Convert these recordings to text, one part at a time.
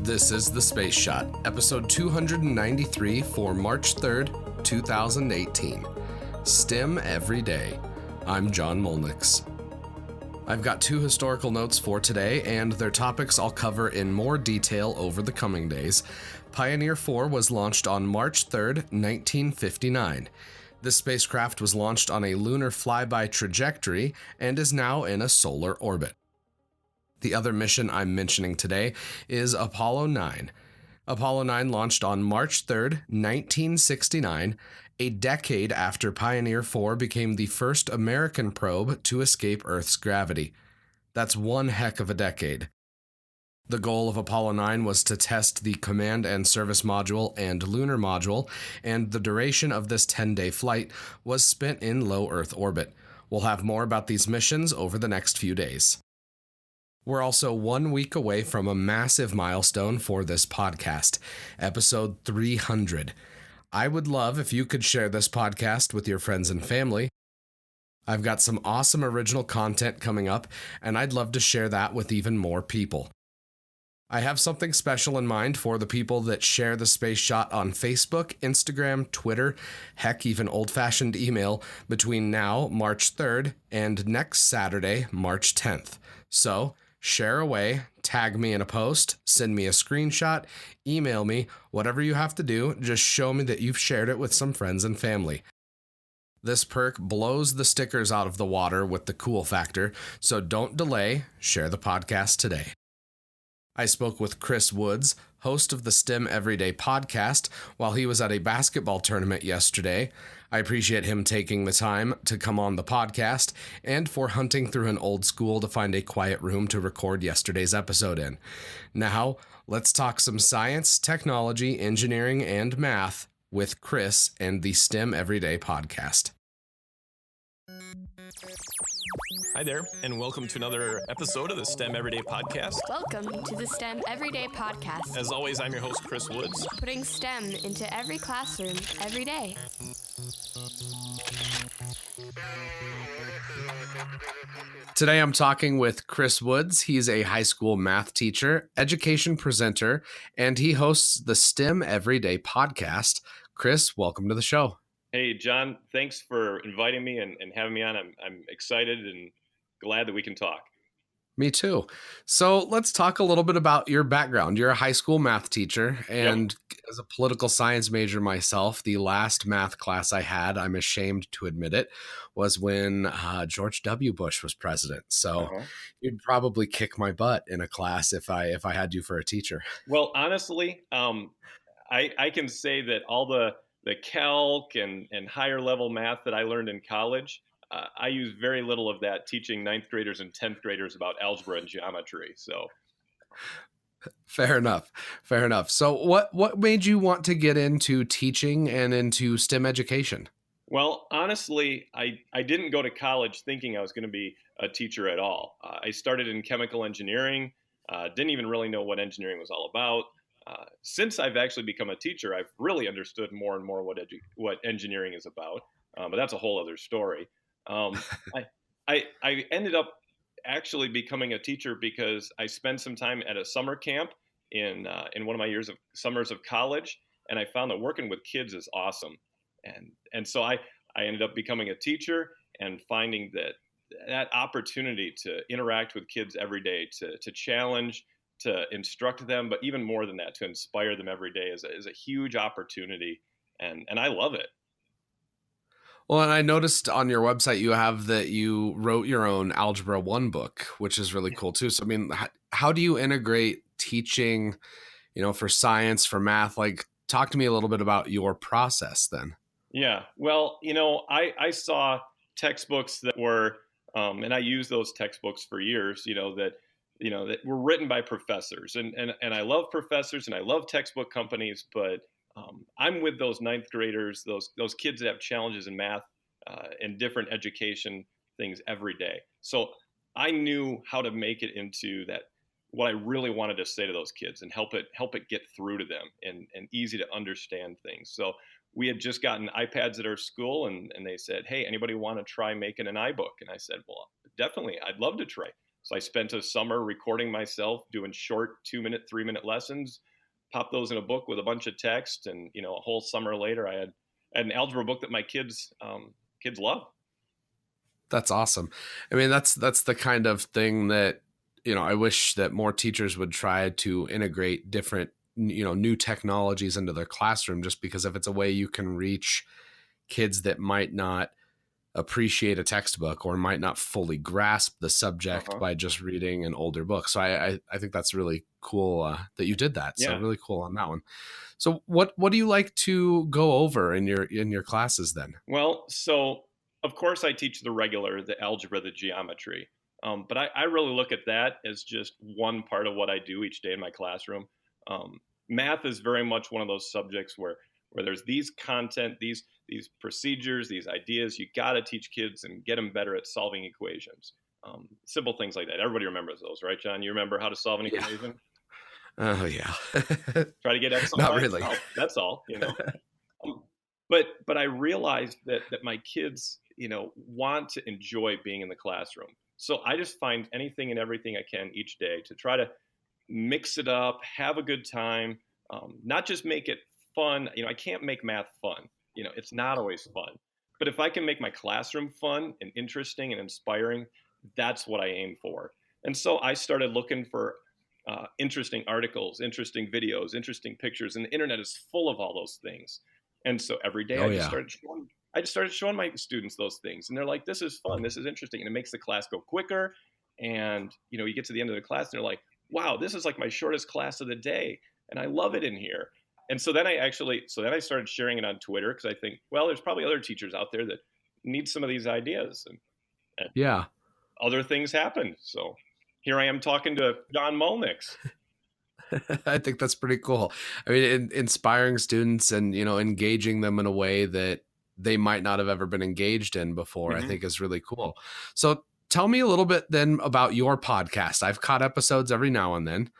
This is The Space Shot, episode 293 for March 3rd, 2018. STEM Every Day. I'm John Molnix. I've got two historical notes for today, and their topics I'll cover in more detail over the coming days. Pioneer 4 was launched on March 3rd, 1959. This spacecraft was launched on a lunar flyby trajectory and is now in a solar orbit. The other mission I'm mentioning today is Apollo 9. Apollo 9 launched on March 3rd, 1969, a decade after Pioneer 4 became the first American probe to escape Earth's gravity. That's one heck of a decade. The goal of Apollo 9 was to test the Command and Service Module and Lunar Module, and the duration of this 10-day flight was spent in low Earth orbit. We'll have more about these missions over the next few days. We're also 1 week away from a massive milestone for this podcast, episode 300. I would love if you could share this podcast with your friends and family. I've got some awesome original content coming up, and I'd love to share that with even more people. I have something special in mind for the people that share the Space Shot on Facebook, Instagram, Twitter, heck, even old-fashioned email between now, March 3rd, and next Saturday, March 10th. So, share away, tag me in a post, send me a screenshot, email me, whatever you have to do, just show me that you've shared it with some friends and family. This perk blows the stickers out of the water with the cool factor, so don't delay, share the podcast today. I spoke with Chris Woods, host of the STEM Everyday podcast, while he was at a basketball tournament yesterday. I appreciate him taking the time to come on the podcast and for hunting through an old school to find a quiet room to record yesterday's episode in. Now, let's talk some science, technology, engineering, and math with Chris and the STEM Everyday podcast. Hi there, and welcome to another episode of the STEM Everyday Podcast. Welcome to the STEM Everyday Podcast. As always, I'm your host, Chris Woods. Putting STEM into every classroom, every day. Today I'm talking with Chris Woods. He's a high school math teacher, education presenter, and he hosts the STEM Everyday Podcast. Chris, welcome to the show. Hey, John, thanks for inviting me and having me on. I'm excited and glad that we can talk. Me too. So let's talk a little bit about your background. You're a high school math teacher, and as a political science major myself, the last math class I had, I'm ashamed to admit it, was when George W. Bush was president. So you'd probably kick my butt in a class if I had you for a teacher. Well, honestly, I can say that all the calc and higher level math that I learned in college, I use very little of that teaching ninth graders and 10th graders about algebra and geometry. So, Fair enough. So what made you want to get into teaching and into STEM education? Well, honestly, I didn't go to college thinking I was going to be a teacher at all. I started in chemical engineering, didn't even really know what engineering was all about. Since I've actually become a teacher, I've really understood more and more what engineering is about, but that's a whole other story. I ended up actually becoming a teacher because I spent some time at a summer camp in one of my summers of college, and I found that working with kids is awesome, and so I ended up becoming a teacher and finding that opportunity to interact with kids every day, to challenge, to instruct them, but even more than that, to inspire them every day is a huge opportunity, and I love it. Well, and I noticed on your website you have that you wrote your own Algebra 1 book, which is really cool too. So, I mean, how do you integrate teaching, for science, for math? Like, talk to me a little bit about your process then. Yeah, well, I saw textbooks that were, and I used those textbooks for years, that were written by professors, and I love professors and I love textbook companies, but I'm with those ninth graders, those kids that have challenges in math and different education things every day. So I knew how to make it into that, what I really wanted to say to those kids and help it get through to them and easy to understand things. So we had just gotten iPads at our school, and they said, hey, anybody want to try making an iBook? And I said, well, definitely, I'd love to try. So I spent a summer recording myself doing short 2-minute, 3-minute lessons, pop those in a book with a bunch of text. And, a whole summer later, I had an algebra book that my kids love. That's awesome. I mean, that's the kind of thing that, I wish that more teachers would try to integrate different, new technologies into their classroom, just because if it's a way you can reach kids that might not appreciate a textbook or might not fully grasp the subject by just reading an older book. So I think that's really cool that you did that. Yeah. So really cool on that one. So what do you like to go over in your classes then? Well, so of course I teach the algebra, the geometry. But I really look at that as just one part of what I do each day in my classroom. Math is very much one of those subjects where there's these content, these procedures, these ideas. You got to teach kids and get them better at solving equations. Simple things like that. Everybody remembers those, right, John? You remember how to solve an equation? Oh, yeah. Try to get X on Not Y. really. That's all, But I realized that my kids, want to enjoy being in the classroom. So I just find anything and everything I can each day to try to mix it up, have a good time, not just make it fun. I can't make math fun. It's not always fun. But if I can make my classroom fun and interesting and inspiring, that's what I aim for. And so I started looking for interesting articles, interesting videos, interesting pictures, and the internet is full of all those things. And so every day I just started showing my students those things, and they're like, "This is fun, this is interesting," and it makes the class go quicker. And you get to the end of the class, and they're like, "Wow, this is like my shortest class of the day, and I love it in here." And so then I started sharing it on Twitter because I think, well, there's probably other teachers out there that need some of these ideas, and yeah, other things happen. So here I am talking to John Molnix. I think that's pretty cool. I mean, inspiring students and, engaging them in a way that they might not have ever been engaged in before, I think is really cool. So tell me a little bit then about your podcast. I've caught episodes every now and then.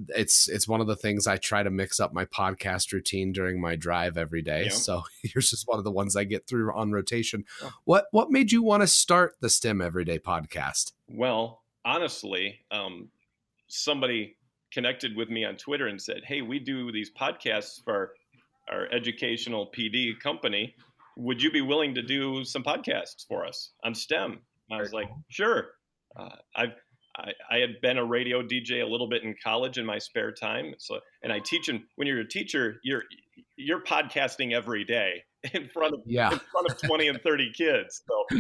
It's one of the things I try to mix up my podcast routine during my drive every day. Yeah. So here's just one of the ones I get through on rotation. Oh. What made you want to start the STEM Everyday podcast? Well, honestly, somebody connected with me on Twitter and said, "Hey, we do these podcasts for our educational PD company. Would you be willing to do some podcasts for us on STEM?" And I was like, "Sure." I had been a radio DJ a little bit in college in my spare time. And I teach, and when you're a teacher, you're podcasting every day in front of 20 and 30 kids. So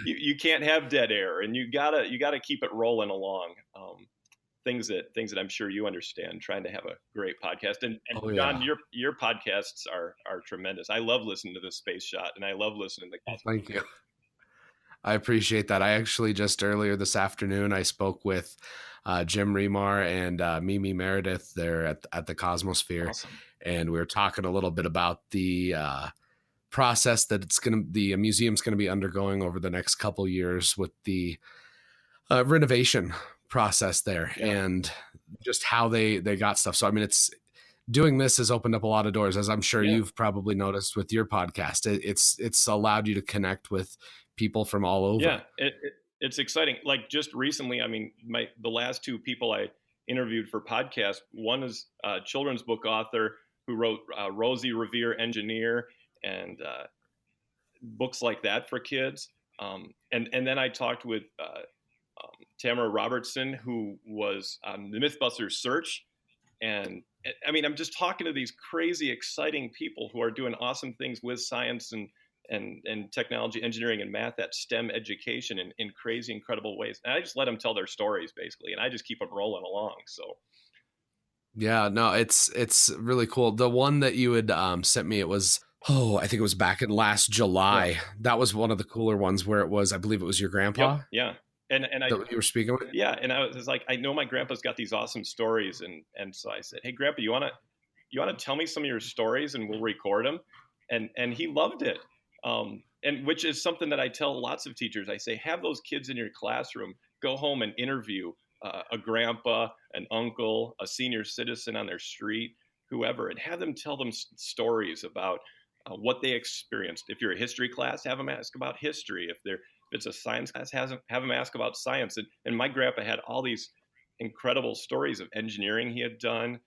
you can't have dead air, and you gotta keep it rolling along. Things that I'm sure you understand, trying to have a great podcast. And John, your podcasts are tremendous. I love listening to the Space Shot, and I love listening to the Thank you. I appreciate that. I actually just earlier this afternoon, I spoke with Jim Remar and Mimi Meredith there at the Cosmosphere. Awesome. And we were talking a little bit about the process that the museum's going to be undergoing over the next couple years with the renovation process there, and just how they got stuff. So I mean, doing this has opened up a lot of doors, as I'm sure you've probably noticed with your podcast. It's allowed you to connect with people from all over. Yeah, it's exciting. Like just recently, I mean, the last two people I interviewed for podcast, one is a children's book author who wrote Rosie Revere Engineer and books like that for kids. And then I talked with Tamara Robertson, who was on the Mythbusters Search. And I mean, I'm just talking to these crazy, exciting people who are doing awesome things with science and technology, engineering, and math, that STEM education in crazy, incredible ways. And I just let them tell their stories, basically, and I just keep them rolling along. So. Yeah, no, it's really cool. The one that you had sent me, it was, I think it was back in last July. Yeah. That was one of the cooler ones where I believe it was your grandpa. Yeah. And you were speaking with? Yeah. And I was like, I know my grandpa's got these awesome stories. And so I said, "Hey, Grandpa, you want to tell me some of your stories and we'll record them?" And he loved it. And which is something that I tell lots of teachers. I say, have those kids in your classroom, go home and interview a grandpa, an uncle, a senior citizen on their street, whoever, and have them tell them stories about what they experienced. If you're a history class, have them ask about history. If they're it's a science class, have them ask about science. And my grandpa had all these incredible stories of engineering he had done,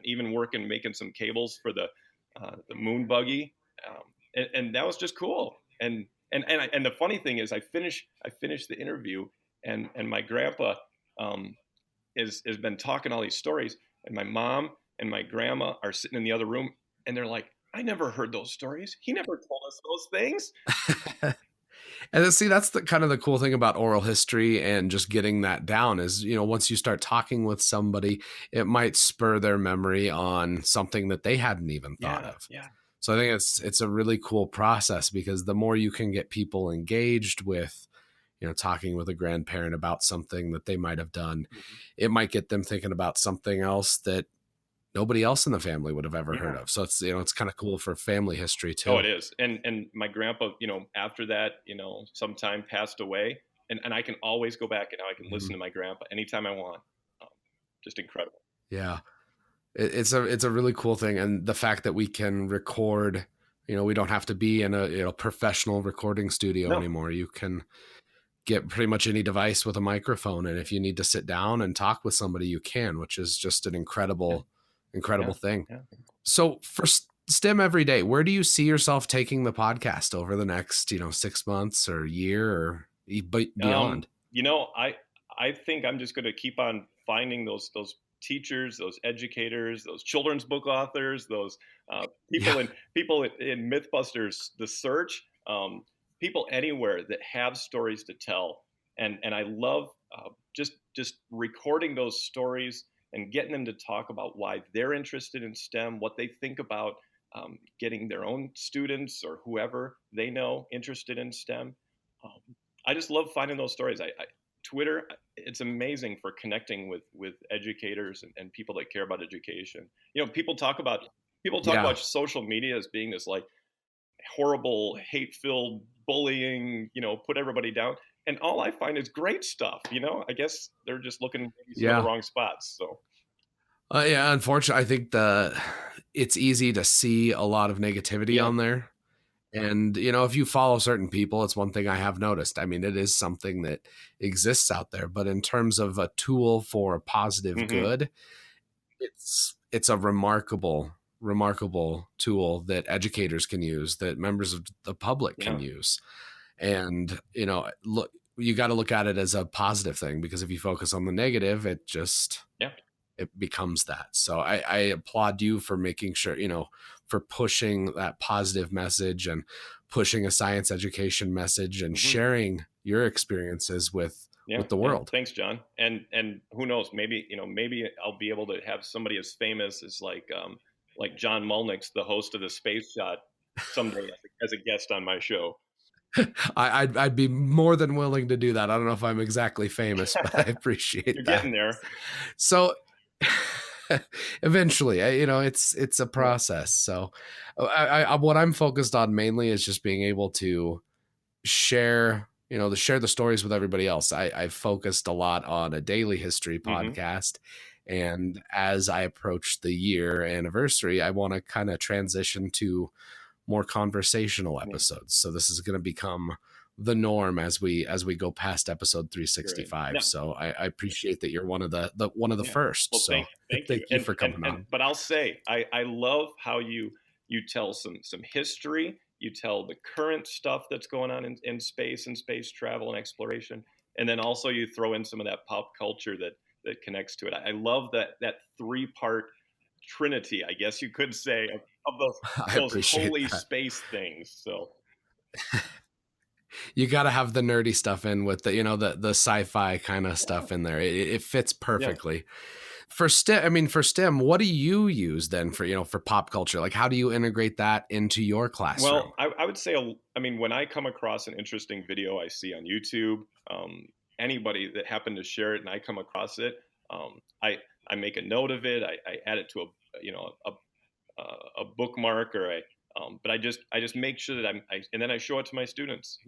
even working, making some cables for the moon buggy. And that was just cool. And the funny thing is I finished the interview, and my grandpa has been talking all these stories, and my mom and my grandma are sitting in the other room, and they're like, I never heard those stories. He never told us those things. And see, that's the kind of the cool thing about oral history and just getting that down is, once you start talking with somebody, it might spur their memory on something that they hadn't even thought of. Yeah. So I think it's a really cool process, because the more you can get people engaged with, talking with a grandparent about something that they might have done, it might get them thinking about something else that nobody else in the family would have ever heard of. So it's, it's kind of cool for family history too. Oh, it is. And my grandpa, after that, sometime passed away, and I can always go back and now I can listen to my grandpa anytime I want. Just incredible. Yeah. It's a really cool thing. And the fact that we can record, we don't have to be in a professional recording studio anymore. You can get pretty much any device with a microphone. And if you need to sit down and talk with somebody, you can, which is just an incredible thing. Yeah. So for STEM Every Day, where do you see yourself taking the podcast over the next, 6 months or year or beyond? I think I'm just going to keep on finding those teachers, those educators, those children's book authors, those people in Mythbusters, The Search, people anywhere that have stories to tell. And I love just recording those stories and getting them to talk about why they're interested in STEM, what they think about getting their own students or whoever they know interested in STEM. I just love finding those stories. Twitter, it's amazing for connecting with educators and people that care about education. People talk about social media as being this like horrible, hate-filled bullying, put everybody down. And all I find is great stuff. I guess they're just looking maybe some of the wrong spots. So. Unfortunately, I think it's easy to see a lot of negativity on there. And, if you follow certain people, it's one thing I have noticed. I mean, it is something that exists out there, but in terms of a tool for a positive good, it's a remarkable tool that educators can use, that members of the public can use. And, look, you got to look at it as a positive thing, because if you focus on the negative, it just, it becomes that. So I applaud you for making sure, for pushing that positive message and pushing a science education message and sharing your experiences with the world. Thanks, John. And who knows, maybe I'll be able to have somebody as famous as like John Mulnix, the host of the Space Shot, someday as a guest on my show. I'd be more than willing to do that. I don't know if I'm exactly famous, but I appreciate You're getting there. So eventually, it's a process. So I what I'm focused on mainly is just being able to share the stories with everybody else. I've focused a lot on a daily history podcast. And as I approach the year anniversary, I want to kind of transition to more conversational episodes. So this is going to become the norm as we go past episode 365. Yeah. So I appreciate that you're one of the first. Well, so thank you for coming on. But I'll say, I love how you tell some history. You tell the current stuff that's going on in space and space travel and exploration. And then also you throw in some of that pop culture that connects to it. I love that 3-part trinity, I guess you could say, of those holy space things. So you got to have the nerdy stuff in with the sci-fi kind of stuff in there. It fits perfectly. For STEM, what do you use then for pop culture? Like, how do you integrate that into your classroom? Well, I would say, when I come across an interesting video I see on YouTube, anybody that happened to share it and I come across it, I make a note of it. I add it to a bookmark, or but I just make sure that and then I show it to my students,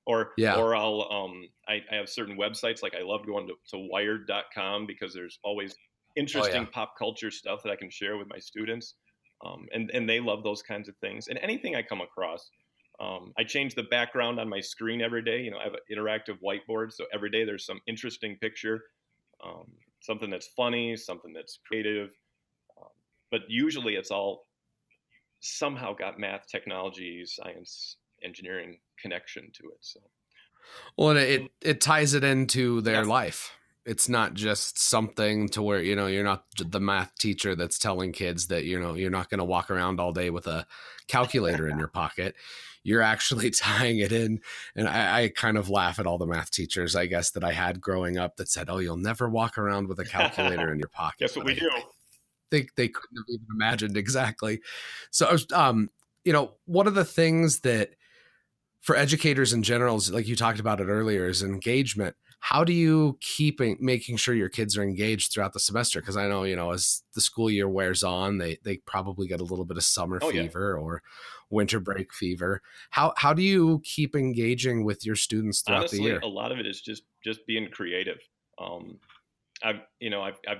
or I'll I have certain websites, like I love going to wired.com, because there's always interesting pop culture stuff that I can share with my students, and they love those kinds of things. And anything I come across, I change the background on my screen every day. You know, I have an interactive whiteboard, so every day there's some interesting picture, um, something that's funny, something that's creative. Um, but usually it's all somehow got math, technology, science, engineering connection to it. So, Well, and it ties it into their yeah. life. It's not just something to where, you know, you're not the math teacher that's telling kids that, you know, you're not going to walk around all day with a calculator in your pocket. You're actually tying it in. And I kind of laugh at all the math teachers, I guess, that I had growing up that said, oh, you'll never walk around with a calculator in your pocket. Guess what we do? I think they couldn't have even imagined exactly. So I was, you know, one of the things that for educators in general, like you talked about it earlier, is engagement. How do you keep making sure your kids are engaged throughout the semester? Because I know, you know, as the school year wears on, they probably get a little bit of summer fever or winter break fever. How do you keep engaging with your students throughout Honestly, the year? a lot of it is just being creative. I've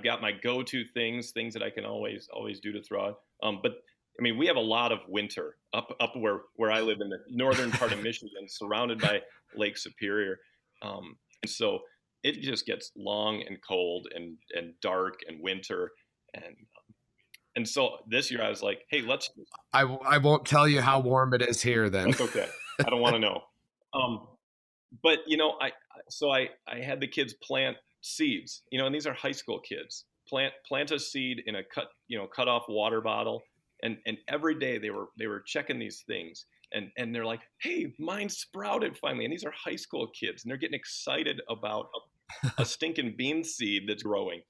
got my go-to things that I can always do to throw out. But I mean, we have a lot of winter up where I live in the northern part of Michigan, surrounded by Lake Superior, and so it just gets long and cold and dark and winter, and so this year I was like, hey, let's. I won't tell you how warm it is here. Then That's okay. I don't want to know. But you know, I had the kids plant seeds. You know, and these are high school kids. Plant a seed in a cut off water bottle. And every day they were checking these things, and they're like, hey, mine sprouted finally. And these are high school kids, and they're getting excited about a stinking bean seed that's growing.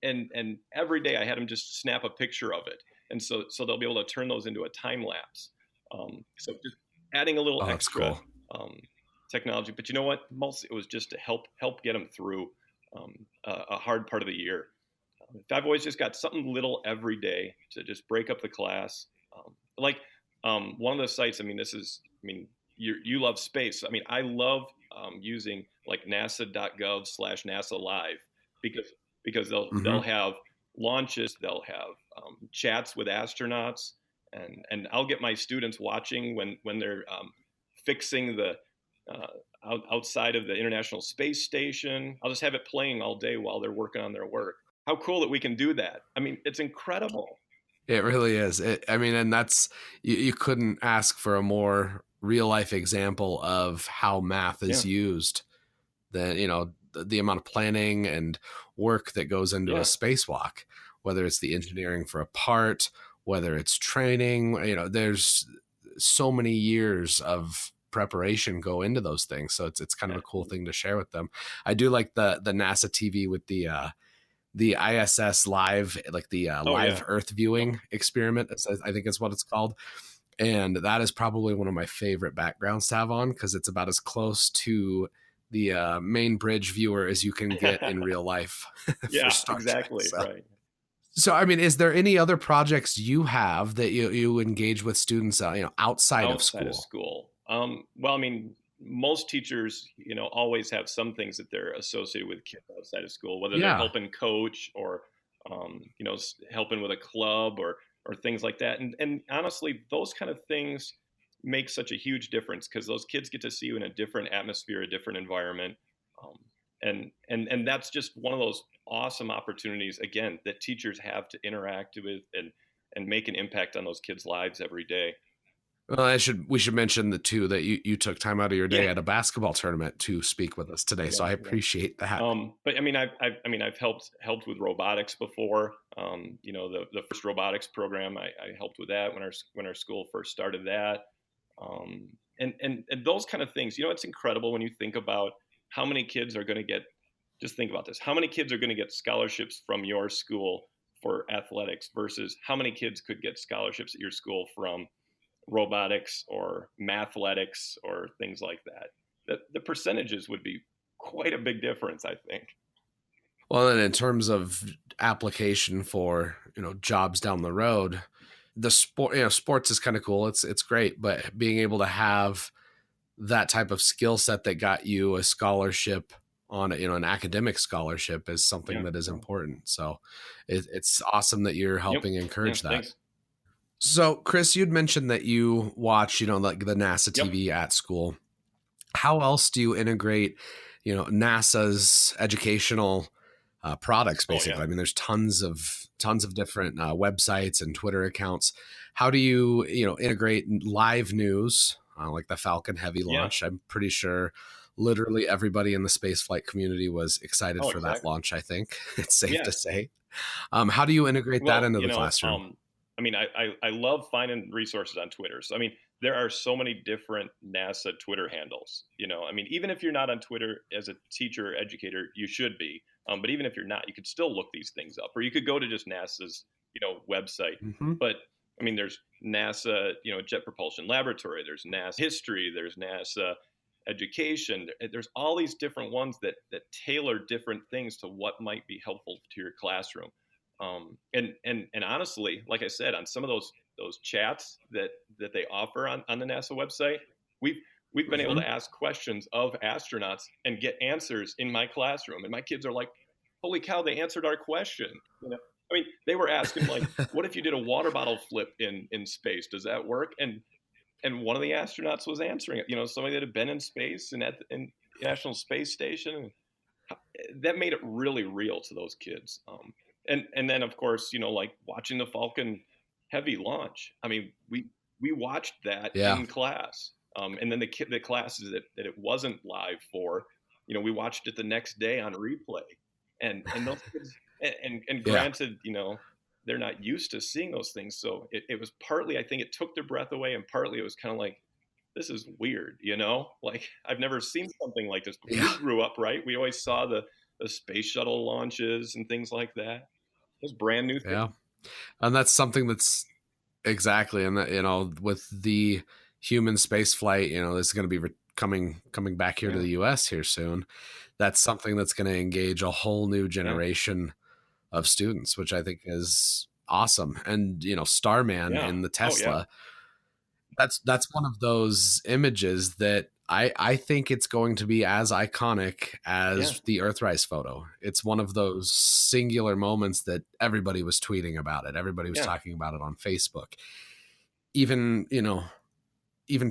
And every day I had them just snap a picture of it, and so they'll be able to turn those into a time lapse. So just adding a little extra technology. But you know what? Mostly it was just to help get them through a hard part of the year. I've always just got something little every day to just break up the class. One of the sites, you love space. I mean, I love using like nasa.gov/NASA Live because they'll have launches, they'll have chats with astronauts, and I'll get my students watching when they're fixing the outside of the International Space Station. I'll just have it playing all day while they're working on their work. How cool that we can do that. I mean, it's incredible. It really is. And that's, you couldn't ask for a more real life example of how math is used than, you know, the amount of planning and work that goes into a spacewalk, whether it's the engineering for a part, whether it's training, you know, there's so many years of preparation go into those things. So it's kind of a cool thing to share with them. I do like the NASA TV with the ISS live, like the live Earth viewing experiment. I think is what it's called. And that is probably one of my favorite backgrounds to have on, because it's about as close to the main bridge viewer as you can get in real life. Yeah, exactly. So. Right. So, I mean, is there any other projects you have that you engage with students, outside of school? Well, I mean, most teachers, you know, always have some things that they're associated with kids outside of school, whether they're helping coach or, helping with a club or things like that. And honestly, those kind of things make such a huge difference, because those kids get to see you in a different atmosphere, a different environment. And that's just one of those awesome opportunities, again, that teachers have to interact with and make an impact on those kids' lives every day. Well, we should mention the two that you took time out of your day at a basketball tournament to speak with us today. So I appreciate that. But I mean, I've helped with robotics before. The first robotics program, I helped with that when our school first started that. And those kind of things, you know, it's incredible when you think about how many kids are going to get. Just think about this: how many kids are going to get scholarships from your school for athletics versus how many kids could get scholarships at your school from robotics or mathletics or things like that. The percentages would be quite a big difference, I think. Well, and in terms of application for, jobs down the road, the sports is kind of cool. It's great, but being able to have that type of skill set that got you a scholarship on an academic scholarship is something that is important. So it's awesome that you're helping encourage that. Thanks. So, Chris, you'd mentioned that you watch, like the NASA Yep. TV at school. How else do you integrate, NASA's educational products? Oh Basically, yeah. I mean, there's tons of different websites and Twitter accounts. How do you, integrate live news like the Falcon Heavy Yeah. launch? I'm pretty sure literally everybody in the spaceflight community was excited Oh, for that exactly. launch. I think it's safe Yeah. to say. How do you integrate that Well, into the classroom? I mean, I love finding resources on Twitter. So, I mean, there are so many different NASA Twitter handles. I mean, even if you're not on Twitter as a teacher or educator, you should be. But even if you're not, you could still look these things up, or you could go to just NASA's, website. Mm-hmm. But I mean, there's NASA, Jet Propulsion Laboratory. There's NASA History. There's NASA Education. There's all these different ones that tailor different things to what might be helpful to your classroom. And honestly, like I said, on some of those chats that they offer on the NASA website, we've we've been able Mm-hmm. to ask questions of astronauts and get answers in my classroom, and my kids are like, "Holy cow, they answered our question!" I mean, they were asking like, "What if you did a water bottle flip in space? Does that work?" And one of the astronauts was answering it. Somebody that had been in space and at the National Space Station. That made it really real to those kids. And then of course, like watching the Falcon Heavy launch. I mean, we watched that Yeah. in class, and then the classes that it wasn't live for, we watched it the next day on replay, and those kids, and Yeah. granted, they're not used to seeing those things, so it was partly, I think, it took their breath away, and partly it was kind of like, this is weird, like I've never seen something like this. Yeah. We grew up, right? We always saw the space shuttle launches and things like that. It was brand new thing. Yeah. And that's something that's exactly. And that, with the human space flight, this is going to be coming back here to the US here soon. That's something that's going to engage a whole new generation of students, which I think is awesome. And, Starman in the Tesla, that's one of those images that I think it's going to be as iconic as the Earthrise photo. It's one of those singular moments that everybody was tweeting about it. Everybody was talking about it on Facebook. Even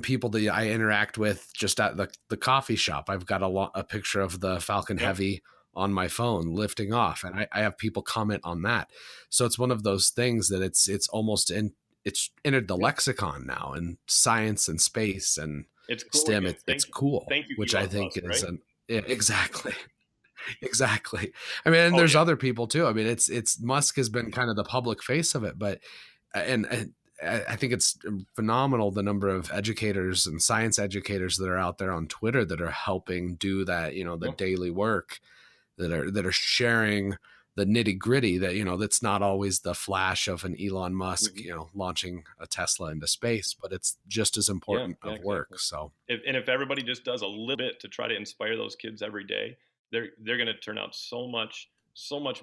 people that I interact with just at the coffee shop. I've got a picture of the Falcon Heavy on my phone lifting off, and I have people comment on that. So it's one of those things that it's almost it's entered the lexicon now in science and space and it's cool. STEM. It's cool. Thank you, which Elon I think Musk, is right? exactly. Exactly. I mean, and there's other people too. I mean, it's Musk has been kind of the public face of it, but and I think it's phenomenal the number of educators and science educators that are out there on Twitter that are helping do that, the daily work, that are sharing the nitty gritty, that, that's not always the flash of an Elon Musk, launching a Tesla into space, but it's just as important of work. Exactly. So, if everybody just does a little bit to try to inspire those kids every day, they're going to turn out so much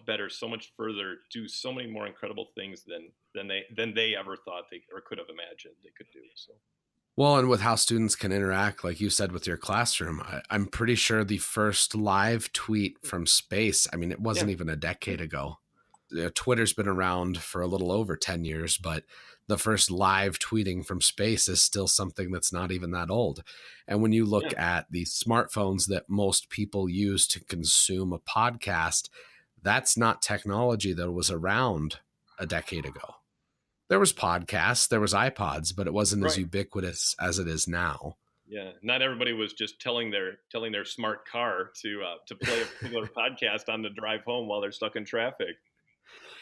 better, so much further, do so many more incredible things than they ever thought they or could have imagined they could do. So. Well, and with how students can interact, like you said, with your classroom, I'm pretty sure the first live tweet from space, I mean, it wasn't even a decade ago. Twitter's been around for a little over 10 years, but the first live tweeting from space is still something that's not even that old. And when you look at the smartphones that most people use to consume a podcast, that's not technology that was around a decade ago. There was podcasts, there was iPods, but it wasn't as ubiquitous as it is now. Yeah, not everybody was just telling their smart car to play a particular podcast on the drive home while they're stuck in traffic.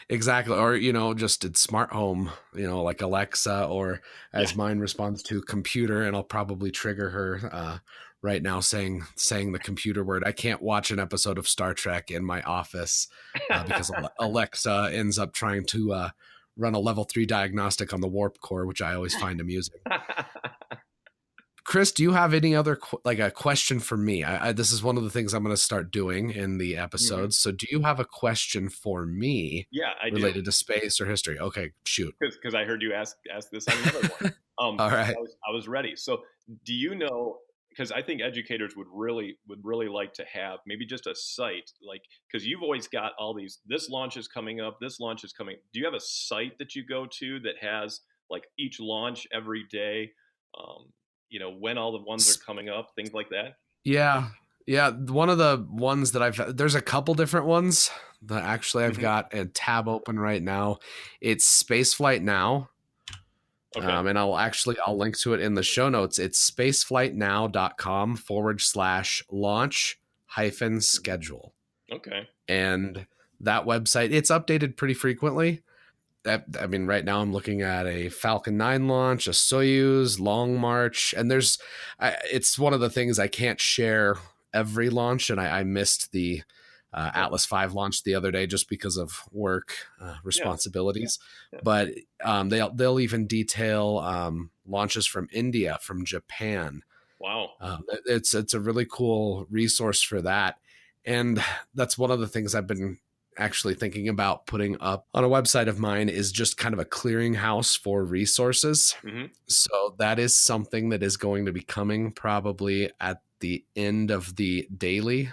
Exactly. Or, just did smart home, like Alexa, or as mine responds to computer, and I'll probably trigger her right now saying the computer word. I can't watch an episode of Star Trek in my office because Alexa ends up trying to run a level 3 diagnostic on the warp core, which I always find amusing. Chris, do you have any other a question for me? This is one of the things I'm going to start doing in the episodes. So do you have a question for me? Yeah, I related to space or history? Okay, shoot. Because I heard you ask this on another one. All right. I was ready. So do you know, because I think educators would really like to have maybe just a site, like, because you've always got all these, this launch is coming up, this launch is coming. Do you have a site that you go to that has like each launch every day, when all the ones are coming up, things like that? Yeah. Yeah. One of the ones that there's a couple different ones that actually I've got a tab open right now. It's Spaceflight Now. Okay. And I'll link to it in the show notes. It's spaceflightnow.com/launch-schedule. Okay. And that website, it's updated pretty frequently. I mean, right now I'm looking at a Falcon 9 launch, a Soyuz, Long March, and it's one of the things I can't share every launch, and I missed the Atlas V launch the other day just because of work responsibilities. Yeah. But they'll even detail launches from India, from Japan. Wow. It's a really cool resource for that. And that's one of the things I've been actually thinking about putting up on a website of mine, is just kind of a clearinghouse for resources. Mm-hmm. So that is something that is going to be coming probably at the end of the daily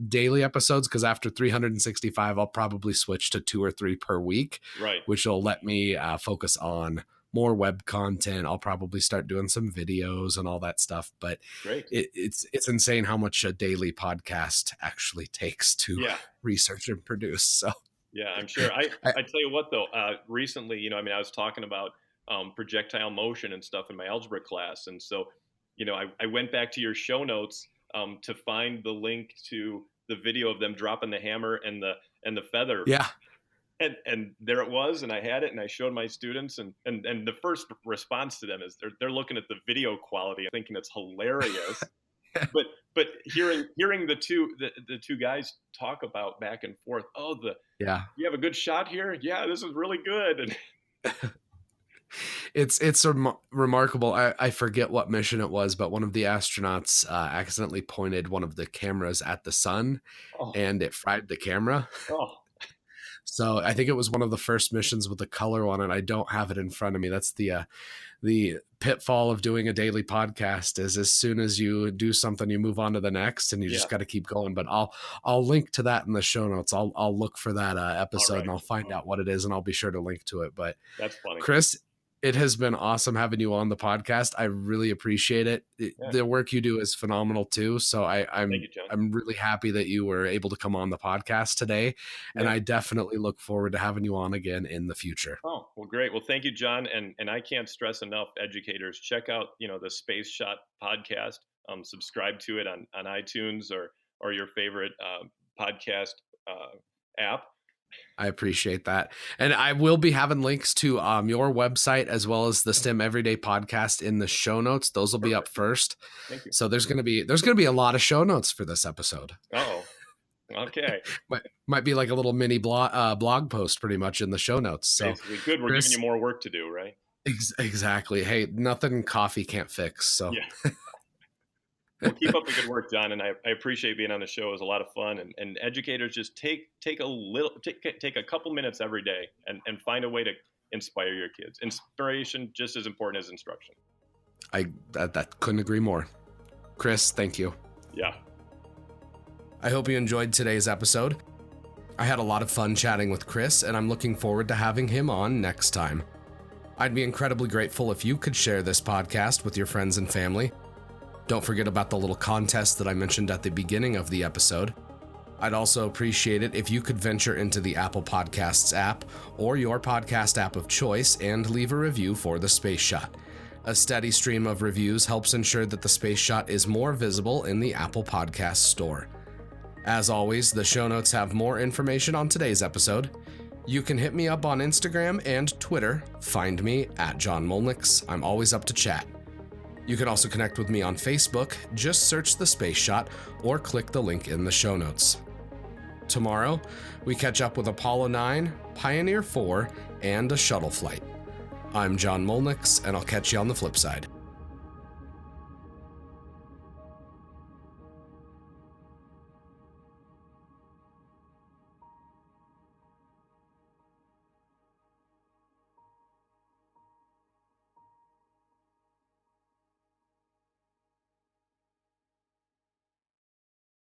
daily episodes, because after 365 I'll probably switch to 2 or 3 per week, right, which will let me focus on more web content. I'll probably start doing some videos and all that stuff, but it's insane how much a daily podcast actually takes to research and produce. So yeah, I'm sure. I tell you what though, recently, I was talking about projectile motion and stuff in my algebra class, and so I went back to your show notes to find the link to the video of them dropping the hammer and the feather. Yeah. And there it was, and I had it, and I showed my students, and the first response to them is they're looking at the video quality, thinking it's hilarious. but hearing the two guys talk about back and forth, you have a good shot here, this is really good, and It's remarkable. I forget what mission it was, but one of the astronauts accidentally pointed one of the cameras at the sun, and it fried the camera. So I think it was one of the first missions with the color on it. I don't have it in front of me. That's the pitfall of doing a daily podcast, is as soon as you do something, you move on to the next, and you just got to keep going. But I'll link to that in the show notes. I'll look for that episode, and I'll find out what it is, and I'll be sure to link to it. But that's funny, Chris. It has been awesome having you on the podcast. I really appreciate it. The work you do is phenomenal too. So I'm really happy that you were able to come on the podcast today, and I definitely look forward to having you on again in the future. Oh, well, great. Well, thank you, John. And I can't stress enough, educators, check out, the Space Shot podcast. Subscribe to it on iTunes or your favorite podcast app. I appreciate that. And I will be having links to your website as well as the STEM Everyday podcast in the show notes. Those will be up first. Thank you. So there's going to be a lot of show notes for this episode. Oh, okay. might be like a little mini blog post pretty much in the show notes. So basically, good. We're giving you more work to do, right? Exactly. Hey, nothing coffee can't fix. So yeah. Well, keep up the good work, John, and I appreciate being on the show. It was a lot of fun, and educators, just take a couple minutes every day and find a way to inspire your kids. Inspiration just as important as instruction. I couldn't agree more. Chris, thank you. Yeah. I hope you enjoyed today's episode. I had a lot of fun chatting with Chris, and I'm looking forward to having him on next time. I'd be incredibly grateful if you could share this podcast with your friends and family. Don't forget about the little contest that I mentioned at the beginning of the episode. I'd also appreciate it if you could venture into the Apple Podcasts app or your podcast app of choice and leave a review for The Space Shot. A steady stream of reviews helps ensure that The Space Shot is more visible in the Apple Podcast store. As always, the show notes have more information on today's episode. You can hit me up on Instagram and Twitter. Find me at John Molnix. I'm always up to chat. You can also connect with me on Facebook. Just search The Space Shot or click the link in the show notes. Tomorrow, we catch up with Apollo 9, Pioneer 4, and a shuttle flight. I'm John Molnix, and I'll catch you on the flip side.